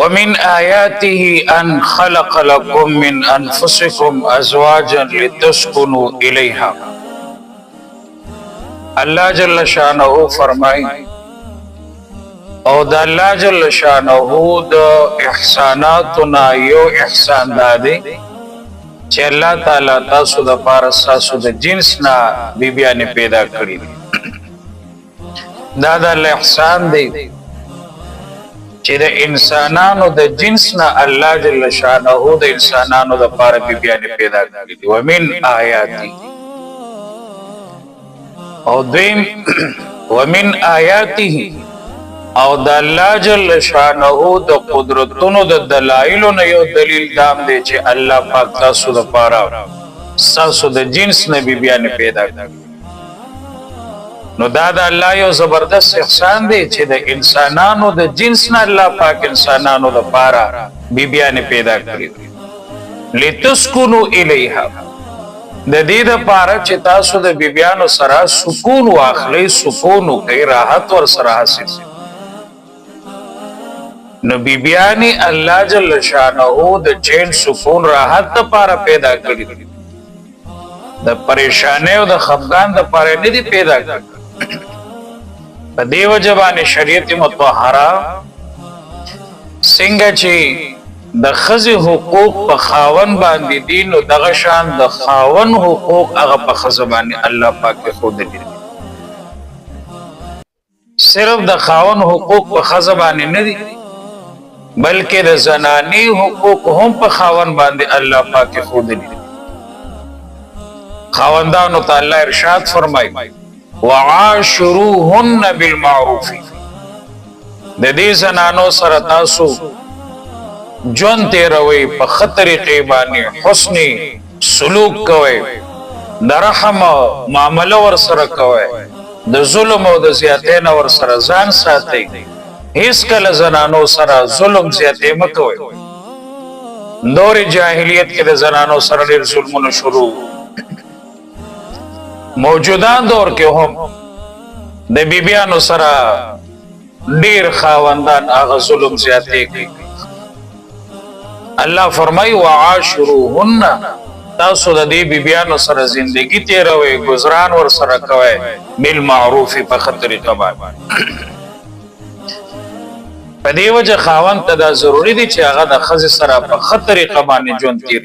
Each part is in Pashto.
ومن آياته أن خلق لكم من أنفسكم أزواجا لتسكنوا إليها. اللہ جل شانہ فرمائی او دا اللہ جل شانہ دا احساناتنا یو احسان دادے چه اللہ تعالی تاسو دا پارساسو دا جنسنا بی بیانی پیدا کری دا اللہ احسان دے چه دا انسانانو دا جنسنا اللہ جل شانہ دا انسانانو دا پارا بی بیانی پیدا کری ومن آیاتی او دویم ومن آیاته او د الله جل شانه د قدرتونو د دلایلو نه یو دلیل دام دی چې الله پاک تاسو د پاره تاسو د جنس نه بیان پیدا کړ نو دا د الله یو زبردست احسان دی چې د انسانانو د جنس نه الله پاک انسانانو د پاره بیان پیدا کړی لتسكنوا الیها د دې د پاره چې تاسو د بیبیانو سره سکون واخلئ سکون کوي راحت ور سره حاصل نو بیبیانی الله جل شانه د چین سکون راحت لپاره پیدا کړی د پریشانی او د خفګان لپاره نه دي پیدا کړی په دیو جبانه شریعت مطهره څنګه چې د خزي حقوق په خاون باندې دي نو دغه شان د خاون حقوق هغه په خزه باندې الله پاک خود دي صرف د خاون حقوق په خزه باندې نه دي بلکې د زنانی حقوق هم په خاون باندې الله پاک خود دي خاوندانو تعالی ارشاد فرمایي وعاشروهن بالمعروف د دې زنانو سره تاسو جون تیروي په خطر قیبانی حسنی سلوک کوي د رحم معامله ور سره کوي د ظلم او د زیاتین ور سره ځان ساتي هیڅ کله زنانو سره ظلم زیاتې مکوي دور جاهلیت کې د زنانو سره ډېر ظلمونه شروع موجوده دور کې هم د بیبیانو سره ډېر خاوندان هغه ظلم زیاتې کوي الله فرمای وعاشروهن تاسو د دې بیبیانو سره زندگی تیروي گزاران ور سره کوي بالمعروف په خطر طبع په دې وجه خاوند ته دا ضروری دي چې هغه د خزې سره په خطر قبانه جون تیر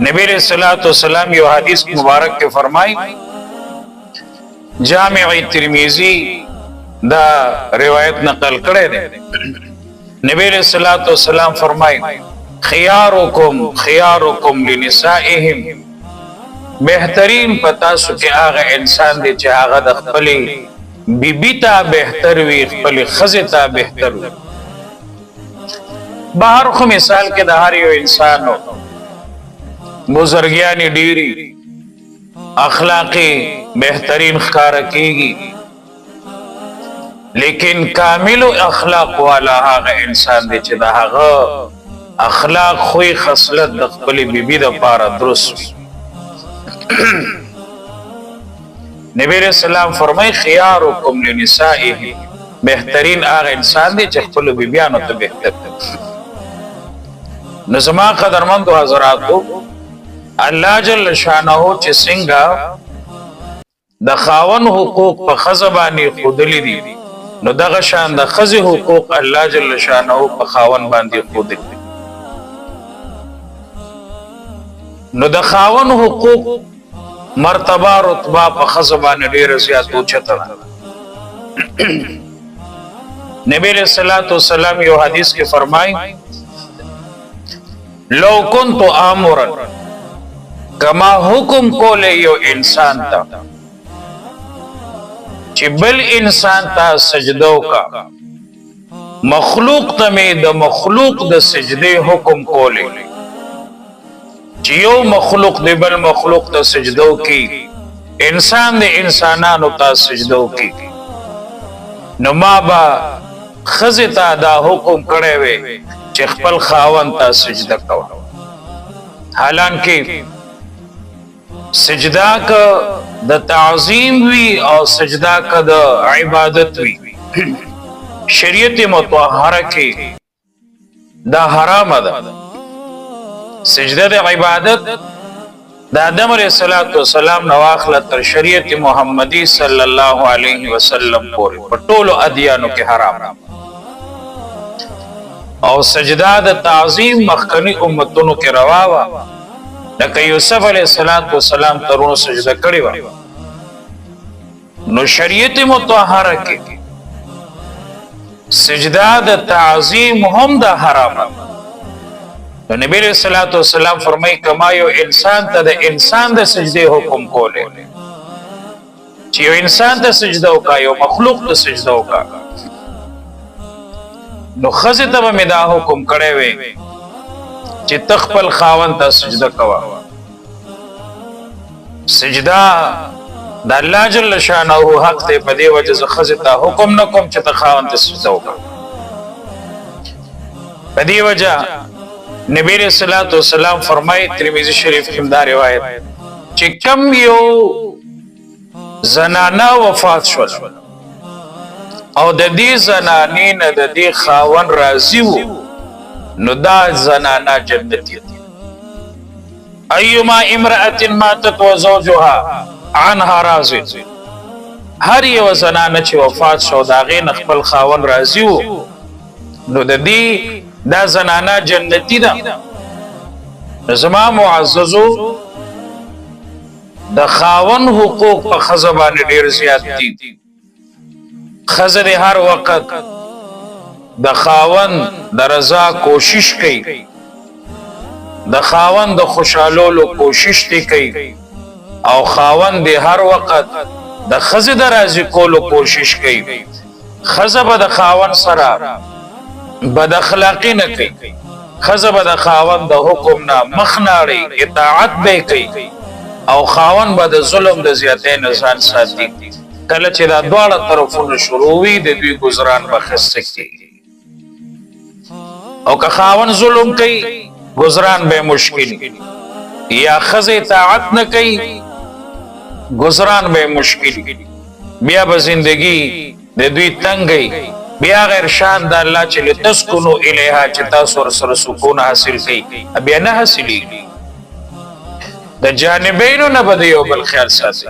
نبی رسول الله والسلام یو حدیث مبارک کې فرمای جامع ترمذی دا روایت نقل کړی دی نبی علیہ الصلوۃ والسلام فرمائے خياركم لنسائهم بهترین پتا سو کې هغه انسان دی چې هغه د خپل بیبی ته بهتر وي خپل خزه ته بهتر وي بهر خو مثال کې د هر یو انسانو بزرګیانی ډیری اخلاقی بهترین ښکار کیږي لیکن کامل اخلاق والا هغه انسان دی چې دا هغه اخلاق خوې خصلت د خپل بیبي د پاره درست نبی رسول الله فرمای خياركم لنسائه بهترین هغه انسان دی چې خپل بیبيانو ته بهتر نظما قدرمند حضراتو الله جل شانه چې څنګه د خاون حقوق په خزبانی خودلی دي نو دغه شان د خزي حقوق الله جل شانه په خاون باندې خود دي نو د خاون حقوق مرتبه رتبه په خزبان ډیر زیات اوچته نبی رسول الله والسلام یو حدیث کې فرمای لو كنت امرا کما حکم کوله یو انسان ته چې بل انسان ته سجده وکا مخلوق ته د مخلوق د سجده حکم کوله چې یو مخلوق د بل مخلوق ته سجده وکي انسان د انسانانو ته سجده وکي نو ما با خزه دا حکم کړی وي چې خپل خاوند ته سجده کوه حالانکه سجدا کا د تعظیم وی او سجدا کا د عبادت وی شریعت مطهره کې دا حرام ده. سجده د عبادت د آدم علیه السلام نو اخله تر شریعت محمدی صلی الله علیه وسلم پورې په ټولو ادیانو کې حرام. او سجده د تعظیم مخکنی امتونو کې روا وا، لکه یوسف علیه السلام ترونو سجده کړې و. نو شریعت مطهره کې سجده د تعظیم هم د حرام. نو نبی علیہ الصلوۃ والسلام فرمای کما یو انسان ته د انسان د سجده حکم کوله، چې یو انسان ته سجده وکا، یو مخلوق ته سجده وکا، نو خزه ته مې دا حکم کړی وي چې تخپل خاوند ته سجده کوا. سجده د الله جل شانه حق ته په دی وجه ز خزه ته حکم نکوم چې ته خاوند ته سجده وکا. په دی وجه نبی علیہ الصلوۃ والسلام فرمای ترمذی شریف کې دا روایت چې کم یو زنانه وفات شول او د دې زنانې نه د دې خاوند راضي وو، نو دا زنانه جنتی دي. ایما امرأة ماتت وزوجها عنها راض، هر یو زنانه چې وفات شو دا غي خپل خاوند راضي وو، نو د دې دا زنانه جنتی ده. زما معززو د خاوند حقوق په خزه باندې ډیر زیات دي. خزه د هر وخت د خاوند د رضا کوشش کوي، د خاوند د خوشالولو کوشش کوي، او خاوند د هر وخت د خزه د راضي کولو کوشش کوي. خزه به د خاوند سره بد اخلاقی نه کوي، خزه به د خاوند د حکم نه مخ ناړي، اطاعت به کوي، او خاوند به د ظلم د زیاتې نه ځان ساتي. کله چې دا دواړه طرفونه شروع وي د دوی گزاران به خسته کیږي، او که خاوند ظلم کوي گزاران به مشکل، یا خزه اطاعت نه کوي گزاران به مشکل، بیا به زندگی د دوی تنګي، بیا غیر شان د الله چې لتسكنو الیها چې تاسو سره سکون حاصل کړئ، بیا نه حاصلېږي. د جانبینو نه بده یو بل خیال ساتي.